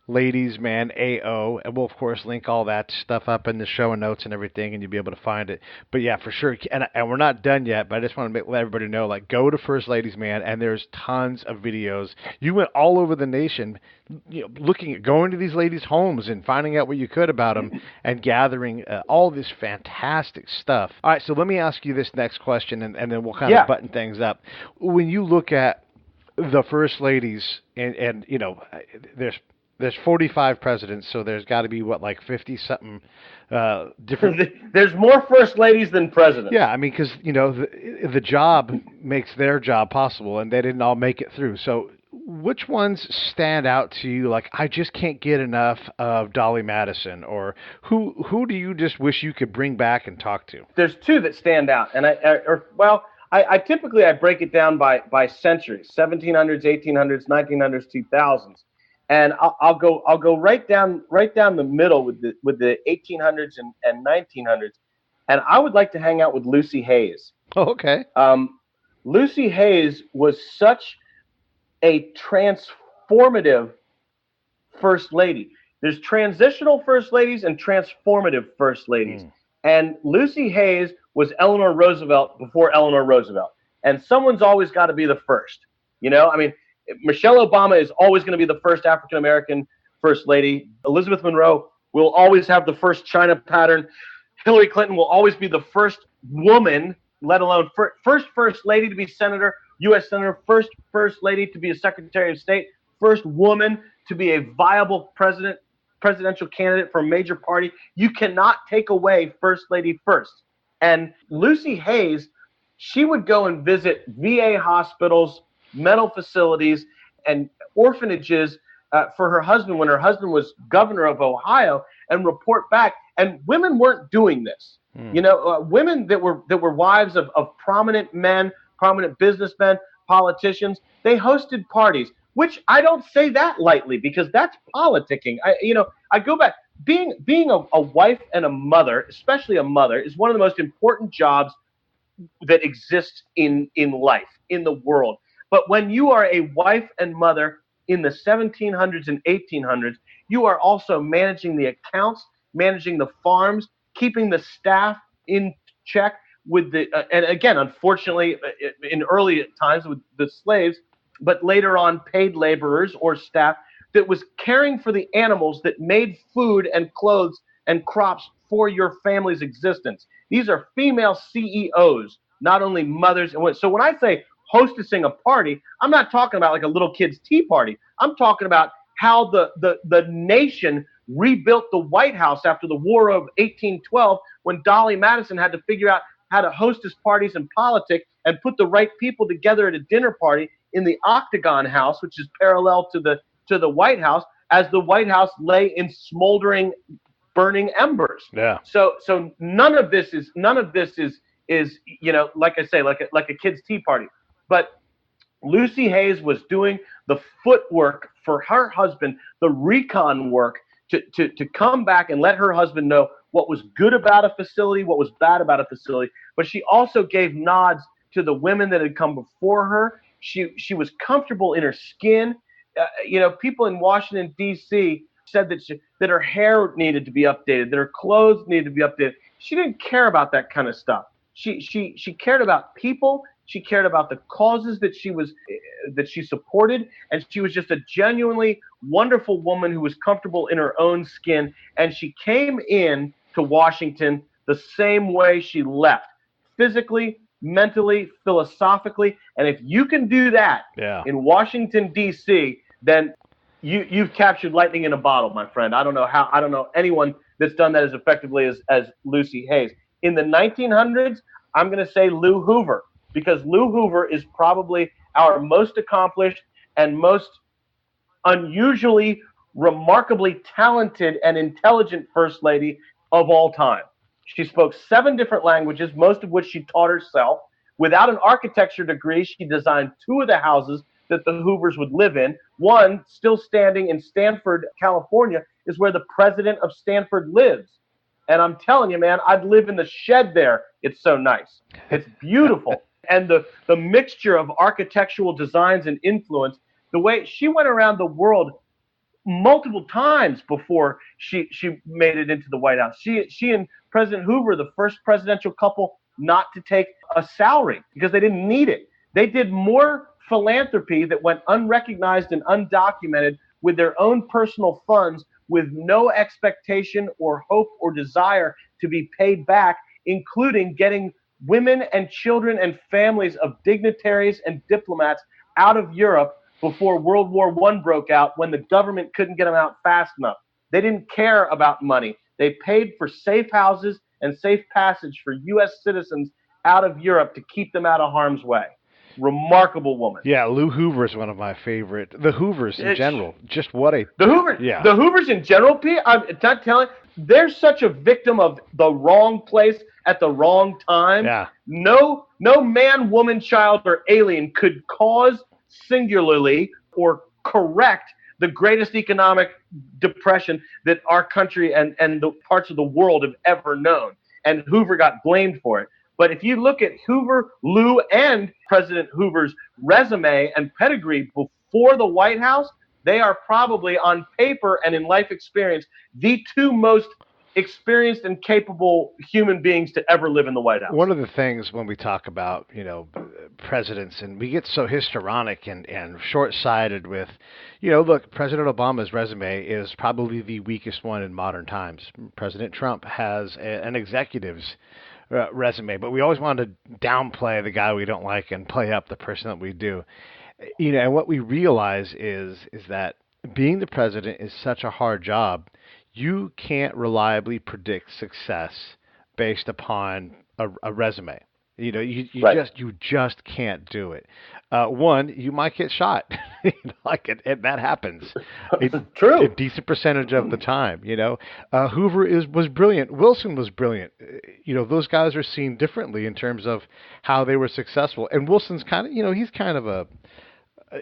Ladies Man AO, and we'll of course link all that stuff up in the show and notes and everything, and you'll be able to find it. But yeah, for sure, and we're not done yet, but I just want to let everybody know, like, go to First Ladies Man, and there's tons of videos. You went all over the nation, looking at going to these ladies' homes and finding out what you could about them and gathering all this fantastic stuff. All right, so let me ask you this next question, and then we'll kind of button things up. When you look at the First Ladies, and there's 45 presidents, so there's got to be, like 50-something different... There's more first ladies than presidents. Yeah, I mean, because, the job makes their job possible, and they didn't all make it through. So which ones stand out to you, like, I just can't get enough of Dolly Madison, or who do you just wish you could bring back and talk to? There's two that stand out, and I typically break it down by centuries: 1700s, 1800s, 1900s, 2000s. And I'll go right down the middle with the 1800s and 1900s, and I would like to hang out with Lucy Hayes. Oh, okay. Lucy Hayes was such a transformative first lady. There's transitional first ladies and transformative first ladies. And Lucy Hayes was Eleanor Roosevelt before Eleanor Roosevelt. And someone's always got to be the first. You know, I mean, Michelle Obama is always going to be the first African American first lady. Elizabeth Monroe will always have the first China pattern. Hillary Clinton will always be the first woman, let alone first lady to be senator, U.S. senator, first lady to be a secretary of state, first woman to be a viable presidential candidate for a major party. You cannot take away first lady first. And Lucy Hayes, she would go and visit VA hospitals, mental facilities, and orphanages for her husband when her husband was governor of Ohio, and report back. And women weren't doing this. You know, women that were wives of prominent men, prominent businessmen, politicians, they hosted parties, which I don't say that lightly because that's politicking. I go back. Being a wife and a mother, especially a mother, is one of the most important jobs that exists in life, in the world. But when you are a wife and mother in the 1700s and 1800s, you are also managing the accounts, managing the farms, keeping the staff in check with and again, unfortunately, in early times with the slaves, but later on paid laborers or staff that was caring for the animals that made food and clothes and crops for your family's existence. These are female CEOs, not only mothers. So when I say hostessing a party, I'm not talking about like a little kid's tea party. I'm talking about how the nation rebuilt the White House after the War of 1812, when Dolly Madison had to figure out how to hostess parties and politics and put the right people together at a dinner party in the Octagon House, which is parallel to the White House, as the White House lay in smoldering, burning embers. Yeah. So none of this is like I say, like a kid's tea party. But Lucy Hayes was doing the footwork for her husband, the recon work to come back and let her husband know what was good about a facility, what was bad about a facility. But she also gave nods to the women that had come before her. She was comfortable in her skin. People in Washington, D.C. said that her hair needed to be updated, that her clothes needed to be updated. She didn't care about that kind of stuff. She cared about people. She cared about the causes that she supported, and she was just a genuinely wonderful woman who was comfortable in her own skin. And she came in to Washington the same way she left, physically, mentally, philosophically. And if you can do that in Washington, D.C., then you've captured lightning in a bottle, my friend. I don't know anyone that's done that as effectively as Lucy Hayes. In the 1900s, I'm going to say Lou Hoover, because Lou Hoover is probably our most accomplished and most unusually, remarkably talented and intelligent first lady of all time. She spoke 7 different languages, most of which she taught herself. Without an architecture degree, she designed 2 of the houses that the Hoovers would live in. One, still standing in Stanford, California, is where the president of Stanford lives. And I'm telling you, man, I'd live in the shed there. It's so nice. It's beautiful. And the mixture of architectural designs and influence, the way she went around the world multiple times before she made it into the White House. She and President Hoover, the first presidential couple not to take a salary because they didn't need it. They did more philanthropy that went unrecognized and undocumented with their own personal funds, with no expectation or hope or desire to be paid back, including getting women and children and families of dignitaries and diplomats out of Europe before World War I broke out, when the government couldn't get them out fast enough. They didn't care about money. They paid for safe houses and safe passage for U.S. citizens out of Europe to keep them out of harm's way. Remarkable woman. Yeah, Lou Hoover is one of my favorite. The Hoovers in general. Just what a... The Hoovers in general, Pete, I'm not telling... They're such a victim of the wrong place at the wrong time. Yeah. No man, woman, child, or alien could cause singularly or correct the greatest economic depression that our country and the parts of the world have ever known. And Hoover got blamed for it. But if you look at Hoover, Lou, and President Hoover's resume and pedigree before the White House, they are probably on paper and in life experience the two most experienced and capable human beings to ever live in the White House. One of the things when we talk about, presidents, and we get so histrionic and short-sighted with, look, President Obama's resume is probably the weakest one in modern times. President Trump has an executive's resume, but we always want to downplay the guy we don't like and play up the person that we do. And what we realize is that being the president is such a hard job. You can't reliably predict success based upon a resume. You just can't do it. One, you might get shot. That happens. True. A decent percentage of the time. Hoover was brilliant. Wilson was brilliant. Those guys are seen differently in terms of how they were successful. And Wilson's kind of, he's kind of a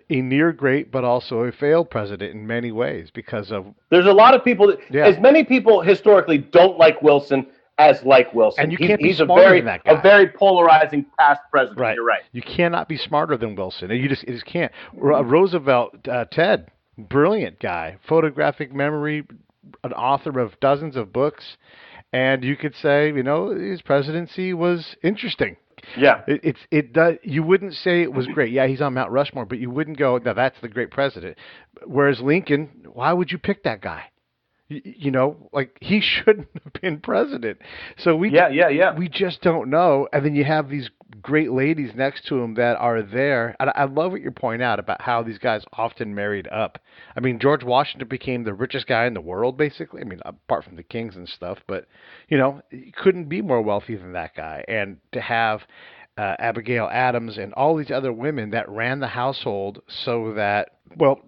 near great, but also a failed president in many ways because of. There's a lot of people. As many people historically don't like Wilson as like Wilson. And you can't be he's smarter than that guy. A very polarizing past president. Right. You're right. You cannot be smarter than Wilson. You just can't. Roosevelt, Ted, brilliant guy, photographic memory, an author of dozens of books, and you could say, his presidency was interesting. Yeah. It does. You wouldn't say it was great. Yeah, he's on Mount Rushmore, but you wouldn't go, no, that's the great president. Whereas Lincoln, why would you pick that guy? He shouldn't have been president. So we just don't know. And then you have these great ladies next to him that are there. And I love what you point out about how these guys often married up. I mean, George Washington became the richest guy in the world, basically. I mean, apart from the kings and stuff, but he couldn't be more wealthy than that guy. And to have Abigail Adams and all these other women that ran the household so that,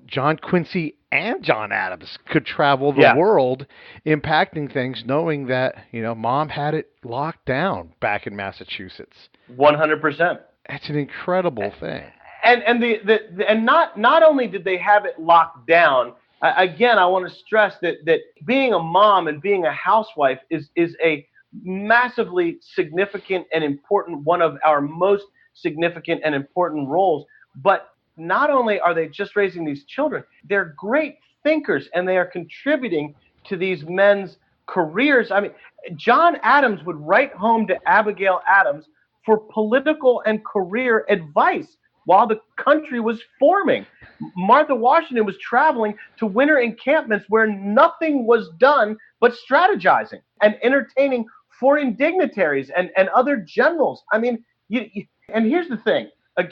John Quincy and John Adams could travel the world impacting things, knowing that, mom had it locked down back in Massachusetts. 100%. It's an incredible thing. And not only did they have it locked down, again, I want to stress that being a mom and being a housewife is a massively significant and important, one of our most significant and important roles. But not only are they just raising these children, they're great thinkers and they are contributing to these men's careers. I mean, John Adams would write home to Abigail Adams for political and career advice while the country was forming. Martha Washington was traveling to winter encampments where nothing was done but strategizing and entertaining foreign dignitaries and other generals. I mean, and here's the thing.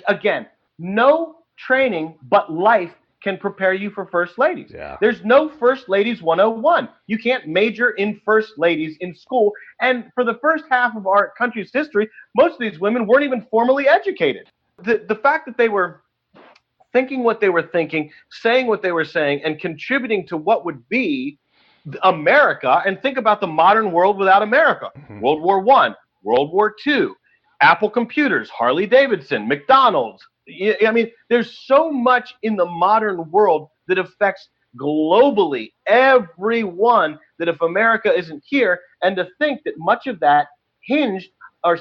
Again, no training but life can prepare you for first ladies. Yeah. There's no first ladies 101. You can't major in first ladies in school. And for the first half of our country's history, most of these women weren't even formally educated. The fact that they were thinking what they were thinking, saying what they were saying, and contributing to what would be America, and think about the modern world without America. Mm-hmm. World War I, World War II, Apple computers, Harley Davidson, McDonald's. I mean, there's so much in the modern world that affects globally everyone, that if America isn't here, and to think that much of that hinged or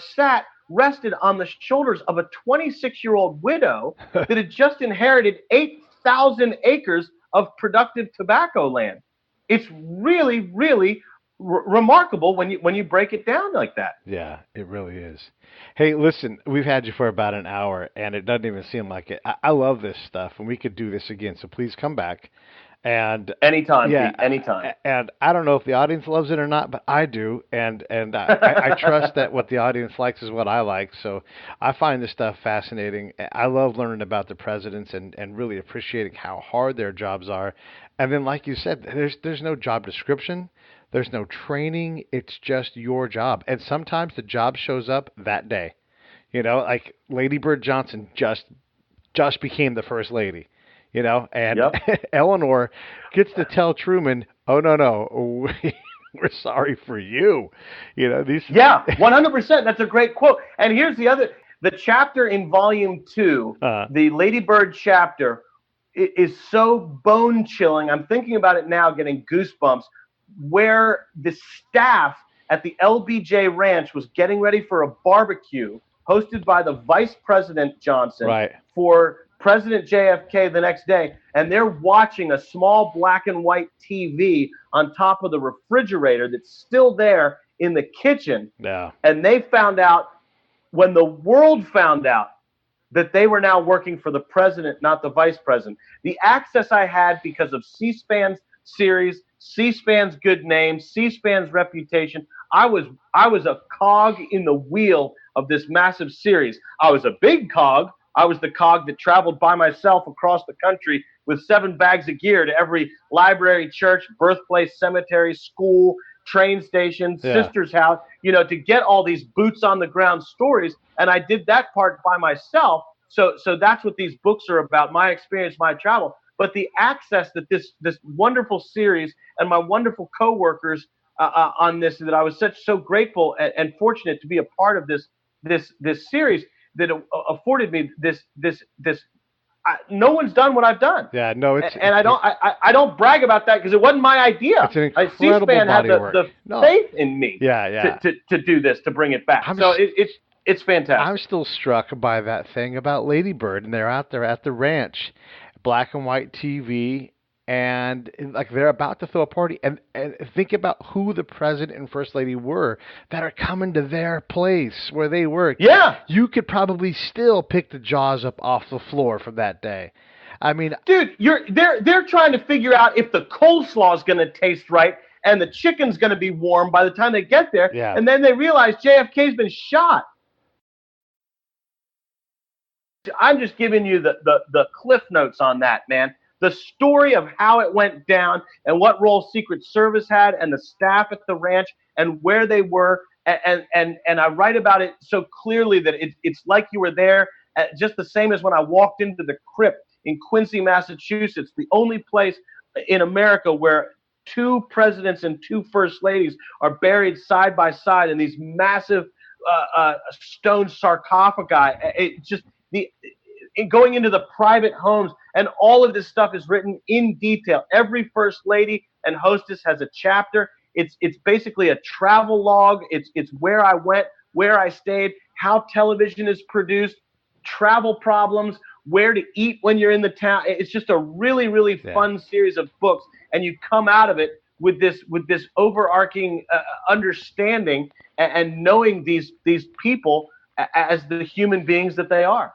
rested on the shoulders of a 26-year-old widow that had just inherited 8,000 acres of productive tobacco land. It's really, really remarkable when you break it down like that. Yeah, it really is. Hey, listen, we've had you for about an hour, and it doesn't even seem like it. I love this stuff, and we could do this again, so please come back. And anytime, Pete, anytime. And I don't know if the audience loves it or not, but I do, and I trust that what the audience likes is what I like. So I find this stuff fascinating. I love learning about the presidents and really appreciating how hard their jobs are. And then, like you said, there's no job description, there's no training. It's just your job, and sometimes the job shows up that day. Like Lady Bird Johnson just became the first lady. And Eleanor gets to tell Truman, "Oh no, we're sorry for you." 100%. That's a great quote. And here's the chapter in Volume 2, the Lady Bird chapter, is so bone chilling. I'm thinking about it now, getting goosebumps, where the staff at the LBJ Ranch was getting ready for a barbecue hosted by the Vice President Johnson for President JFK the next day, and they're watching a small black and white TV on top of the refrigerator that's still there in the kitchen. Yeah. And they found out, when the world found out, that they were now working for the president, not the vice president. The access I had because of C-SPAN's series, C-SPAN's good name, C-SPAN's reputation, I was a cog in the wheel of this massive series. I was a big cog. I was the cog that traveled by myself across the country with 7 bags of gear to every library, church, birthplace, cemetery, school, train station, sister's house, to get all these boots on the ground stories. And I did that part by myself. So that's what these books are about, my experience, my travel. But the access that this wonderful series and my wonderful coworkers on this, that I was so grateful and fortunate to be a part of this series, that afforded me this. No one's done what I've done. Yeah, no, it's and I don't brag about that because it wasn't my idea. It's an incredible C-SPAN body had of work. Faith in me. Yeah. To do this, to bring it back. It's fantastic. I'm still struck by that thing about Lady Bird, and they're out there at the ranch, black and white TV, and like they're about to throw a party, and think about who the president and first lady were that are coming to their place where they work. Yeah, you could probably still pick the jaws up off the floor from that day. I mean, dude, they're trying to figure out if the coleslaw is going to taste right and the chicken's going to be warm by the time they get there. Yeah. And then they realize JFK's been shot. I'm just giving you the cliff notes on that, man. The story of how it went down and what role Secret Service had and the staff at the ranch and where they were. And I write about it so clearly that it's like you were there, just the same as when I walked into the crypt in Quincy, Massachusetts, the only place in America where 2 presidents and 2 first ladies are buried side by side in these massive stone sarcophagi. Going into the private homes, and all of this stuff is written in detail. Every first lady and hostess has a chapter. It's basically a travel log. It's where I went, where I stayed, how television is produced, travel problems, where to eat when you're in the town. It's just a really, really fun series of books, and you come out of it with this overarching understanding and knowing these people as the human beings that they are.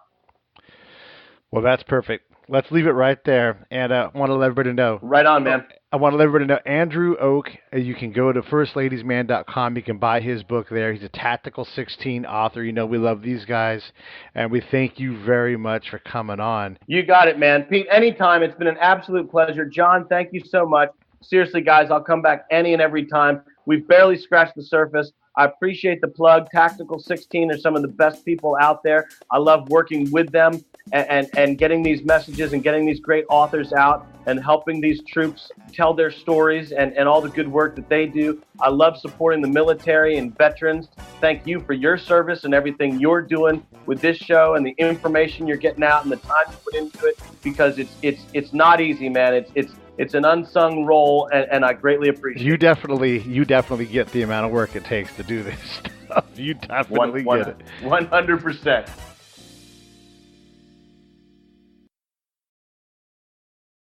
Well, that's perfect. Let's leave it right there. And I want to let everybody know. Right on, man. I want to let everybody know Andrew Och. You can go to firstladiesman.com. You can buy his book there. He's a Tactical 16 author. We love these guys. And we thank you very much for coming on. You got it, man. Pete, anytime. It's been an absolute pleasure. John, thank you so much. Seriously, guys, I'll come back any and every time. We've barely scratched the surface. I appreciate the plug. Tactical 16 are some of the best people out there. I love working with them and getting these messages and getting these great authors out and helping these troops tell their stories and all the good work that they do. I love supporting the military and veterans. Thank you for your service and everything you're doing with this show and the information you're getting out and the time you put into it, because it's not easy, man. It's an unsung role, and I greatly appreciate it. You definitely get the amount of work it takes to do this stuff. You definitely get it. 100%.